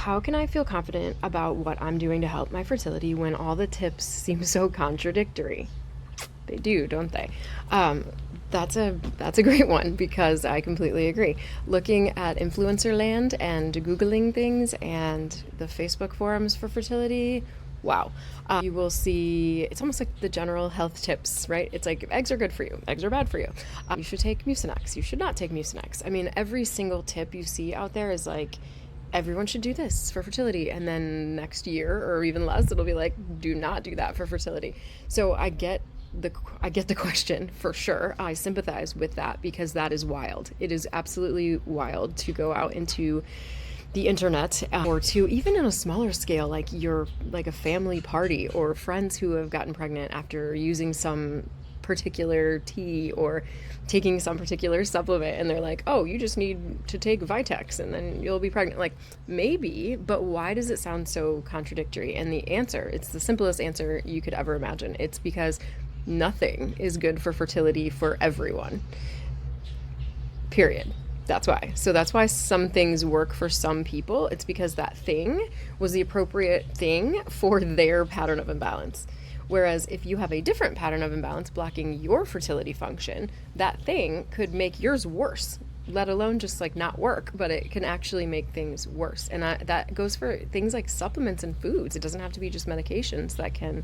how can I feel confident about what I'm doing to help my fertility when all the tips seem so contradictory? They do, don't they? Um, that's a great one because I completely agree. Looking at influencer land and Googling things and the Facebook forums for fertility, wow. You will see it's almost like the general health tips, right? It's like eggs are good for you, eggs are bad for you. You should take Mucinex, you should not take Mucinex. I mean, every single tip you see out there is like, everyone should do this for fertility, and then next year or even less it'll be like, do not do that for fertility. So I get the question for sure. I sympathize with that because that is wild. It is absolutely wild to go out into the internet, or to even on a smaller scale, like you're like a family party or friends who have gotten pregnant after using some particular tea or taking some particular supplement, and they're like, oh, you just need to take Vitex and then you'll be pregnant. Like, maybe, but why does it sound so contradictory? And the answer, it's the simplest answer you could ever imagine. It's because nothing is good for fertility for everyone, period. That's why. So that's why some things work for some people. It's because that thing was the appropriate thing for their pattern of imbalance. Whereas if you have a different pattern of imbalance blocking your fertility function, that thing could make yours worse, let alone just like not work, but it can actually make things worse. And that goes for things like supplements and foods. It doesn't have to be just medications that can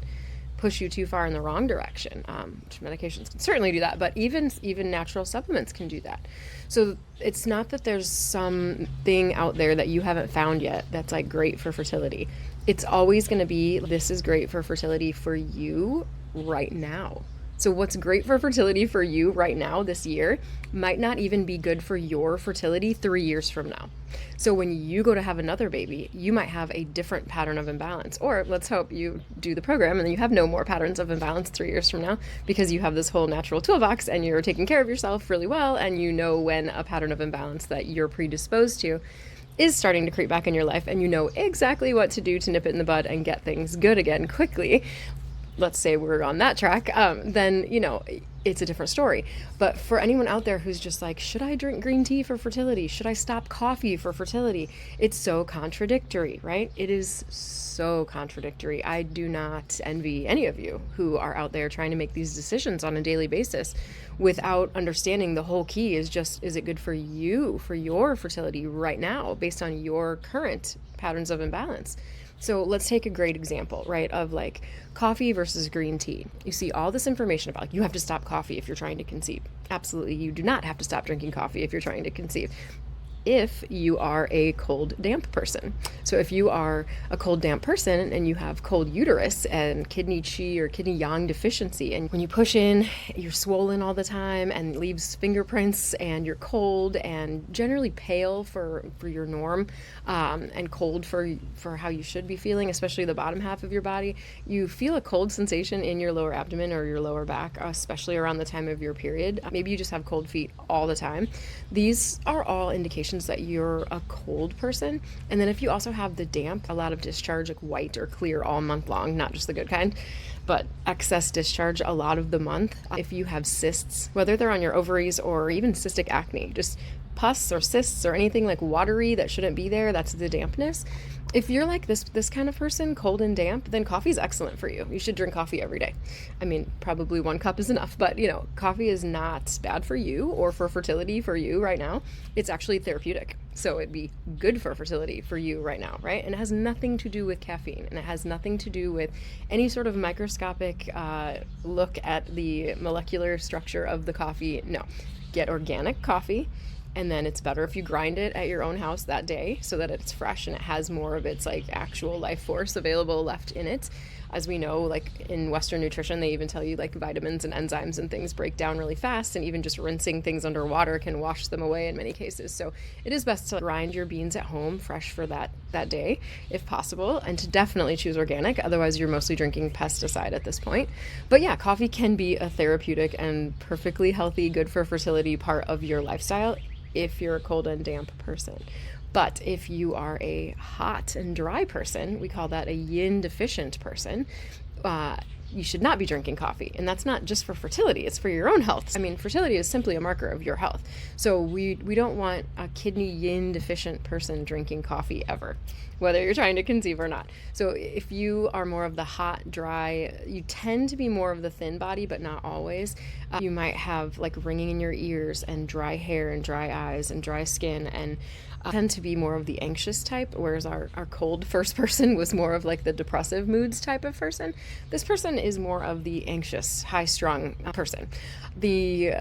push you too far in the wrong direction. Which medications can certainly do that, but even natural supplements can do that. So it's not that there's some thing out there that you haven't found yet that's like great for fertility. It's always going to be, this is great for fertility for you right now. So what's great for fertility for you right now this year might not even be good for your fertility 3 years from now. So when you go to have another baby, you might have a different pattern of imbalance. Or let's hope you do the program and then you have no more patterns of imbalance 3 years from now because you have this whole natural toolbox and you're taking care of yourself really well, and you know when a pattern of imbalance that you're predisposed to is starting to creep back in your life, and you know exactly what to do to nip it in the bud and get things good again quickly. Let's say we're on that track, then, it's a different story. But for anyone out there who's just like, should I drink green tea for fertility? Should I stop coffee for fertility? It's so contradictory, right? It is so contradictory. I do not envy any of you who are out there trying to make these decisions on a daily basis without understanding the whole key is just, is it good for you, for your fertility right now, based on your current patterns of imbalance? So let's take a great example, right, of like coffee versus green tea. You see all this information about like, you have to stop coffee if you're trying to conceive. Absolutely, you do not have to stop drinking coffee if you're trying to conceive, if you are a cold, damp person. So if you are a cold, damp person and you have cold uterus and kidney qi or kidney yang deficiency, and when you push in, you're swollen all the time and leaves fingerprints, and you're cold and generally pale for your norm, and cold for how you should be feeling, especially the bottom half of your body. You feel a cold sensation in your lower abdomen or your lower back, especially around the time of your period. Maybe you just have cold feet all the time. These are all indications that you're a cold person. And then if you also have the damp, a lot of discharge, like white or clear all month long, not just the good kind, but excess discharge a lot of the month. If you have cysts, whether they're on your ovaries or even cystic acne, just pus or cysts or anything like watery that shouldn't be there, that's the dampness. If you're like this kind of person, cold and damp, then coffee is excellent for you. You should drink coffee every day. I mean, probably 1 cup is enough, but coffee is not bad for you or for fertility for you right now. It's actually therapeutic. So it'd be good for fertility for you right now, right? And it has nothing to do with caffeine, and it has nothing to do with any sort of microscopic look at the molecular structure of the coffee. No, get organic coffee. And then it's better if you grind it at your own house that day so that it's fresh and it has more of its like actual life force available left in it. As we know, like in Western nutrition, they even tell you like vitamins and enzymes and things break down really fast, and even just rinsing things under water can wash them away in many cases. So it is best to grind your beans at home fresh for that day if possible, and to definitely choose organic. Otherwise, you're mostly drinking pesticide at this point. But yeah, coffee can be a therapeutic and perfectly healthy, good for fertility part of your lifestyle if you're a cold and damp person. But if you are a hot and dry person, we call that a yin deficient person, you should not be drinking coffee. And that's not just for fertility, it's for your own health. I mean, fertility is simply a marker of your health. So we don't want a kidney yin deficient person drinking coffee ever, whether you're trying to conceive or not. So if you are more of the hot, dry, you tend to be more of the thin body, but not always. You might have like ringing in your ears and dry hair and dry eyes and dry skin, and tend to be more of the anxious type, whereas our cold first person was more of like the depressive moods type of person. This person is more of the anxious, high-strung person. The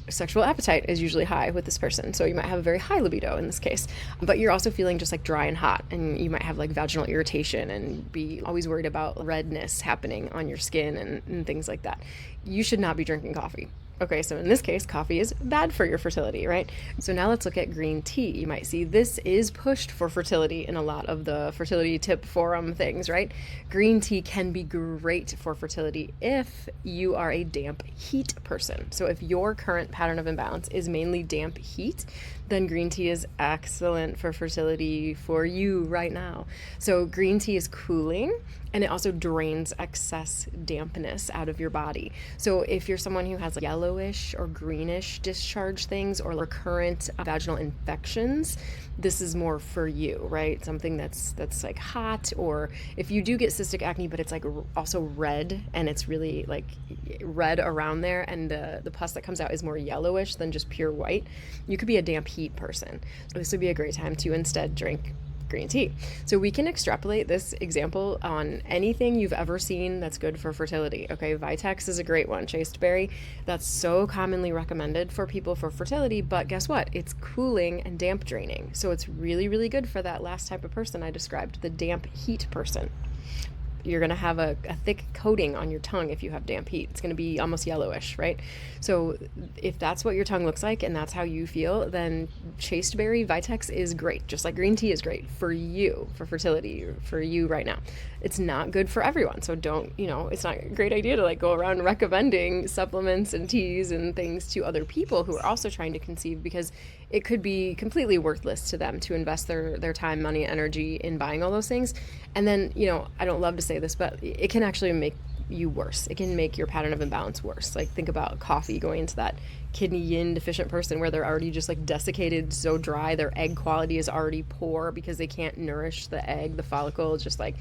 sexual appetite is usually high with this person, so you might have a very high libido in this case, but you're also feeling just like dry and hot, and you might have like vaginal irritation and be always worried about redness happening on your skin and things like that. You should not be drinking coffee. Okay, so in this case, coffee is bad for your fertility, right? So now let's look at green tea. You might see this is pushed for fertility in a lot of the fertility tip forum things, right? Green tea can be great for fertility if you are a damp heat person. So if your current pattern of imbalance is mainly damp heat, then green tea is excellent for fertility for you right now. So green tea is cooling, and it also drains excess dampness out of your body. So if you're someone who has like yellowish or greenish discharge things or recurrent vaginal infections, this is more for you, right? Something that's like hot, or if you do get cystic acne, but it's like also red and it's really like red around there, and the pus that comes out is more yellowish than just pure white, you could be a damp heat person. So this would be a great time to instead drink green tea. So we can extrapolate this example on anything you've ever seen that's good for fertility. Okay, Vitex is a great one. Chasteberry, that's so commonly recommended for people for fertility, but guess what? It's cooling and damp draining. So it's really, really good for that last type of person I described, the damp heat person. You're going to have a thick coating on your tongue if you have damp heat. It's going to be almost yellowish, right? So if that's what your tongue looks like and that's how you feel, then chasteberry Vitex is great, just like green tea is great for you, for fertility, for you right now. It's not good for everyone. So don't, it's not a great idea to like go around recommending supplements and teas and things to other people who are also trying to conceive, because it could be completely worthless to them to invest their time, money, energy in buying all those things. And then, I don't love to say this, but it can actually make you worse. It can make your pattern of imbalance worse. Like think about coffee going into that kidney yin deficient person where they're already just like desiccated, so dry, their egg quality is already poor because they can't nourish the egg, the follicle is just like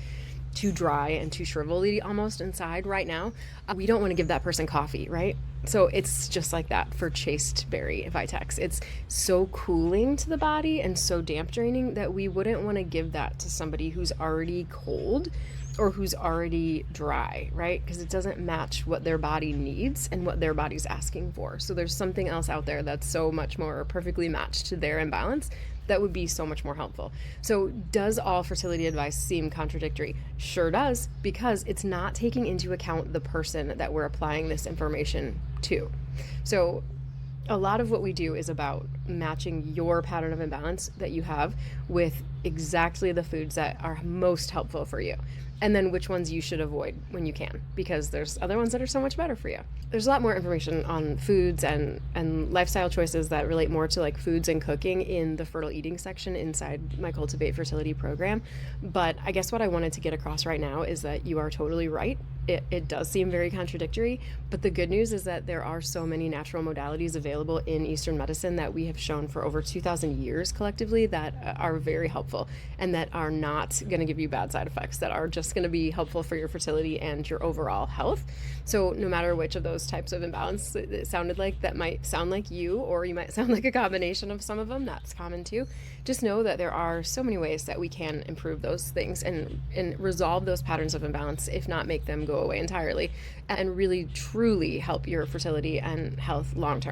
too dry and too shrivelly almost inside right now. We don't want to give that person coffee, right? So it's just like that for chasteberry Vitex. It's so cooling to the body and so damp draining that we wouldn't want to give that to somebody who's already cold or who's already dry, right? Because it doesn't match what their body needs and what their body's asking for. So there's something else out there that's so much more perfectly matched to their imbalance that would be so much more helpful. So does all fertility advice seem contradictory? Sure does, because it's not taking into account the person that we're applying this information to. So a lot of what we do is about matching your pattern of imbalance that you have with exactly the foods that are most helpful for you, and then which ones you should avoid when you can, because there's other ones that are so much better for you. There's a lot more information on foods and lifestyle choices that relate more to like foods and cooking in the fertile eating section inside my Cultivate Fertility program. But I guess what I wanted to get across right now is that you are totally right. It does seem very contradictory, but the good news is that there are so many natural modalities available in Eastern medicine that we have shown for over 2,000 years collectively that are very helpful and that are not going to give you bad side effects, that are just going to be helpful for your fertility and your overall health. So no matter which of those types of imbalance it sounded like, that might sound like you, or you might sound like a combination of some of them, that's common too. Just know that there are so many ways that we can improve those things and resolve those patterns of imbalance, if not make them go away entirely, and really truly help your fertility and health long term.